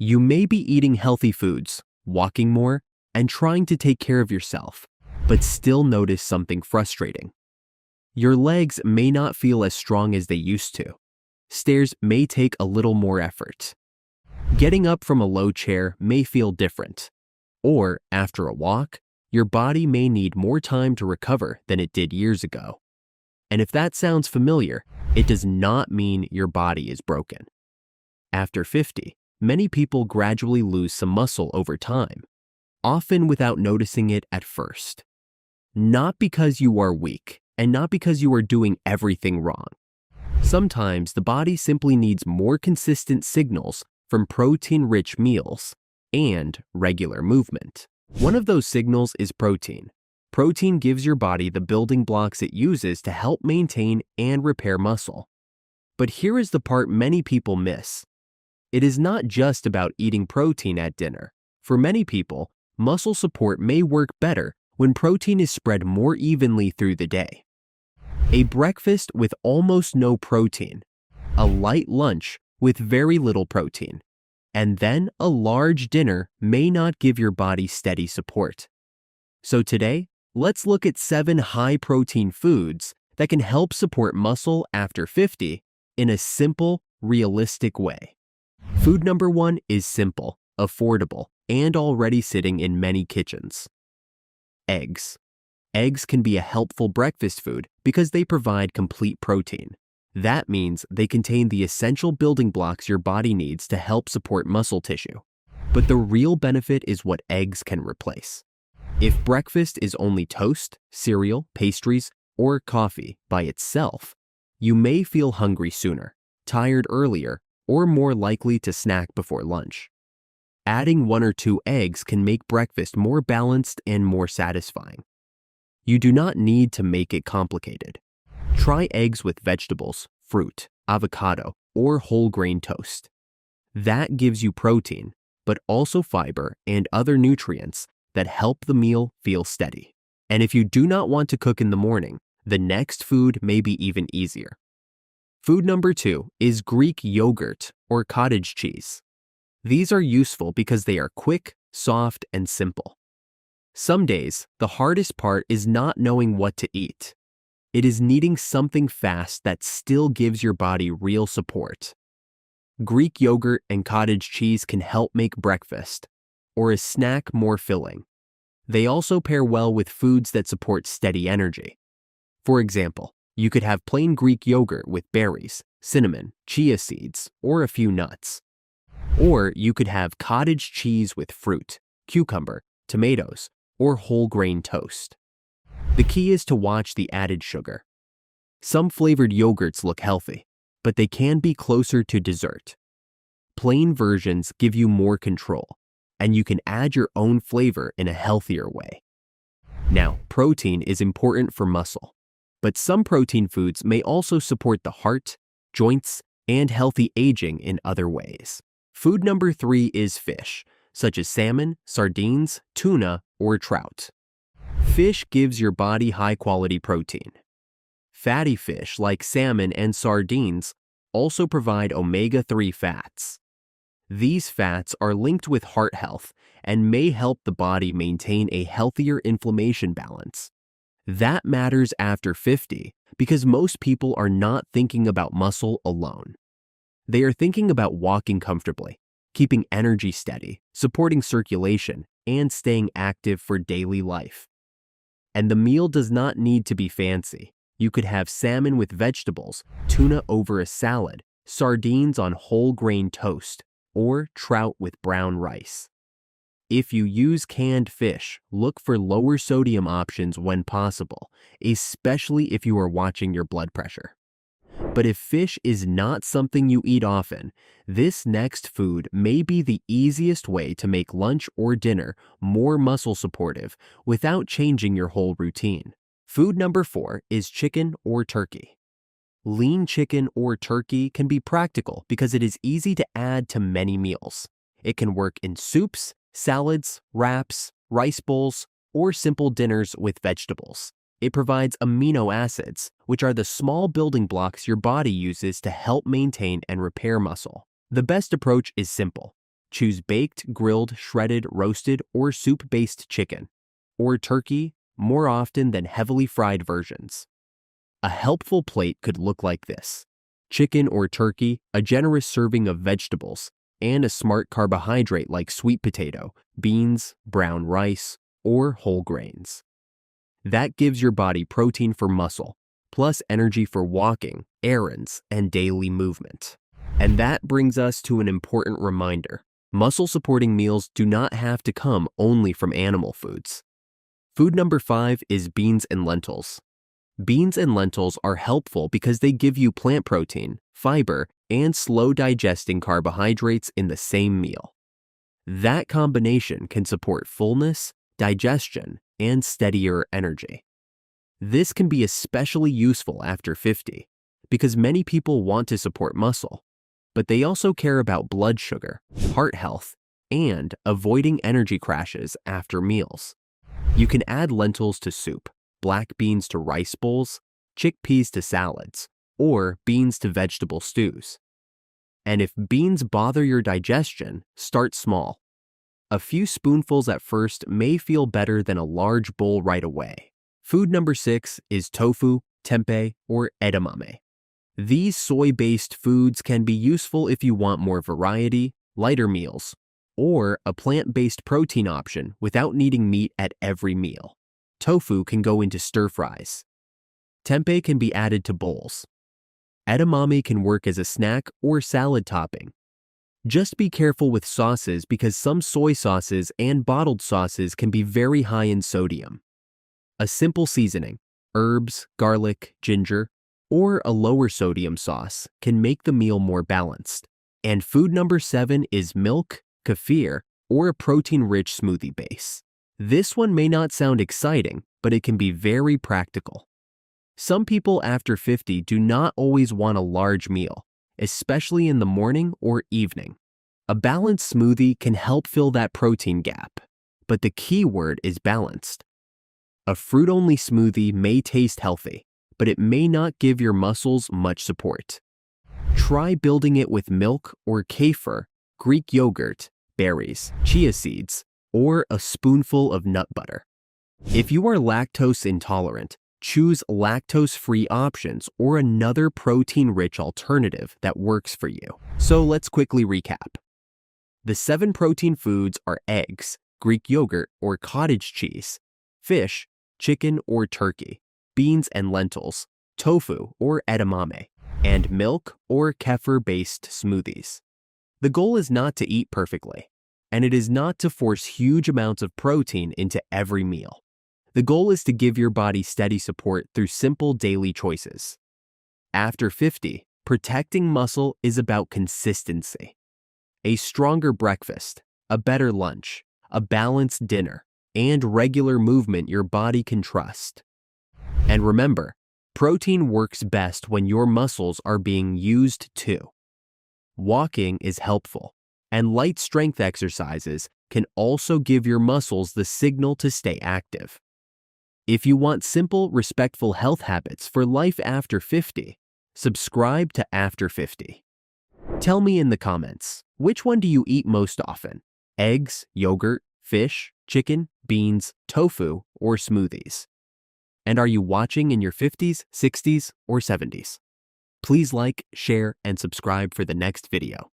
You may be eating healthy foods, walking more, and trying to take care of yourself, but still notice something frustrating. Your legs may not feel as strong as they used to. Stairs may take a little more effort. Getting up from a low chair may feel different. Or, after a walk, your body may need more time to recover than it did years ago. And if that sounds familiar, it does not mean your body is broken. After 50, many people gradually lose some muscle over time, often without noticing it at first. Not because you are weak, and not because you are doing everything wrong. Sometimes the body simply needs more consistent signals from protein-rich meals and regular movement. One of those signals is protein. Protein gives your body the building blocks it uses to help maintain and repair muscle. But here is the part many people miss. It is not just about eating protein at dinner. For many people, muscle support may work better when protein is spread more evenly through the day. A breakfast with almost no protein, a light lunch with very little protein, and then a large dinner may not give your body steady support. So today, let's look at 7 high-protein foods that can help support muscle after 50 in a simple, realistic way. Food number 1 is simple, affordable, and already sitting in many kitchens. Eggs. Eggs can be a helpful breakfast food because they provide complete protein. That means they contain the essential building blocks your body needs to help support muscle tissue. But the real benefit is what eggs can replace. If breakfast is only toast, cereal, pastries, or coffee by itself, you may feel hungry sooner, tired earlier, or more likely to snack before lunch. Adding 1 or 2 eggs can make breakfast more balanced and more satisfying. You do not need to make it complicated. Try eggs with vegetables, fruit, avocado, or whole grain toast. That gives you protein, but also fiber and other nutrients that help the meal feel steady. And if you do not want to cook in the morning, the next food may be even easier. Food number 2 is Greek yogurt or cottage cheese. These are useful because they are quick, soft, and simple. Some days, the hardest part is not knowing what to eat. It is needing something fast that still gives your body real support. Greek yogurt and cottage cheese can help make breakfast or a snack more filling. They also pair well with foods that support steady energy. For example, you could have plain Greek yogurt with berries, cinnamon, chia seeds, or a few nuts. Or you could have cottage cheese with fruit, cucumber, tomatoes, or whole grain toast. The key is to watch the added sugar. Some flavored yogurts look healthy, but they can be closer to dessert. Plain versions give you more control, and you can add your own flavor in a healthier way. Now, protein is important for muscle, but some protein foods may also support the heart, joints, and healthy aging in other ways. Food number 3 is fish, such as salmon, sardines, tuna, or trout. Fish gives your body high-quality protein. Fatty fish like salmon and sardines also provide omega-3 fats. These fats are linked with heart health and may help the body maintain a healthier inflammation balance. That matters after 50 because most people are not thinking about muscle alone. They are thinking about walking comfortably, keeping energy steady, supporting circulation, and staying active for daily life. And the meal does not need to be fancy. You could have salmon with vegetables, tuna over a salad, sardines on whole grain toast, or trout with brown rice. If you use canned fish, look for lower sodium options when possible, especially if you are watching your blood pressure. But if fish is not something you eat often, this next food may be the easiest way to make lunch or dinner more muscle supportive without changing your whole routine. Food number 4 is chicken or turkey. Lean chicken or turkey can be practical because it is easy to add to many meals. It can work in soups, salads, wraps, rice bowls, or simple dinners with vegetables. It provides amino acids, which are the small building blocks your body uses to help maintain and repair muscle. The best approach is simple. choose baked, grilled, shredded, roasted, or soup-based chicken, or turkey more often than heavily fried versions. A helpful plate could look like this: chicken or turkey, a generous serving of vegetables, and a smart carbohydrate like sweet potato, beans, brown rice, or whole grains. That gives your body protein for muscle, plus energy for walking, errands, and daily movement. And that brings us to an important reminder. Muscle-supporting meals do not have to come only from animal foods. Food number 5 is beans and lentils. Beans and lentils are helpful because they give you plant protein, fiber, and slow-digesting carbohydrates in the same meal. That combination can support fullness, digestion, and steadier energy. This can be especially useful after 50 because many people want to support muscle, but they also care about blood sugar, heart health, and avoiding energy crashes after meals. You can add lentils to soup, black beans to rice bowls, chickpeas to salads, or beans to vegetable stews. And if beans bother your digestion, start small. A few spoonfuls at first may feel better than a large bowl right away. Food number 6 is tofu, tempeh, or edamame. These soy-based foods can be useful if you want more variety, lighter meals, or a plant-based protein option without needing meat at every meal. Tofu can go into stir-fries. Tempeh can be added to bowls. Edamame can work as a snack or salad topping. Just be careful with sauces because some soy sauces and bottled sauces can be very high in sodium. A simple seasoning, herbs, garlic, ginger, or a lower sodium sauce can make the meal more balanced. And food number 7 is milk, kefir, or a protein-rich smoothie base. This one may not sound exciting, but it can be very practical. Some people after 50 do not always want a large meal, especially in the morning or evening. A balanced smoothie can help fill that protein gap, but the key word is balanced. A fruit-only smoothie may taste healthy, but it may not give your muscles much support. Try building it with milk or kefir, Greek yogurt, berries, chia seeds, or a spoonful of nut butter. If you are lactose intolerant, choose lactose-free options or another protein-rich alternative that works for you. So let's quickly recap. The 7 protein foods are eggs, Greek yogurt or cottage cheese, fish, chicken or turkey, beans and lentils, tofu or edamame, and milk or kefir-based smoothies. The goal is not to eat perfectly, and it is not to force huge amounts of protein into every meal. The goal is to give your body steady support through simple daily choices. After 50, protecting muscle is about consistency. A stronger breakfast, a better lunch, a balanced dinner, and regular movement your body can trust. And remember, protein works best when your muscles are being used too. Walking is helpful, and light strength exercises can also give your muscles the signal to stay active. If you want simple, respectful health habits for life after 50, subscribe to After 50. Tell me in the comments, which one do you eat most often? Eggs, yogurt, fish, chicken, beans, tofu, or smoothies? And are you watching in your 50s, 60s, or 70s? Please like, share, and subscribe for the next video.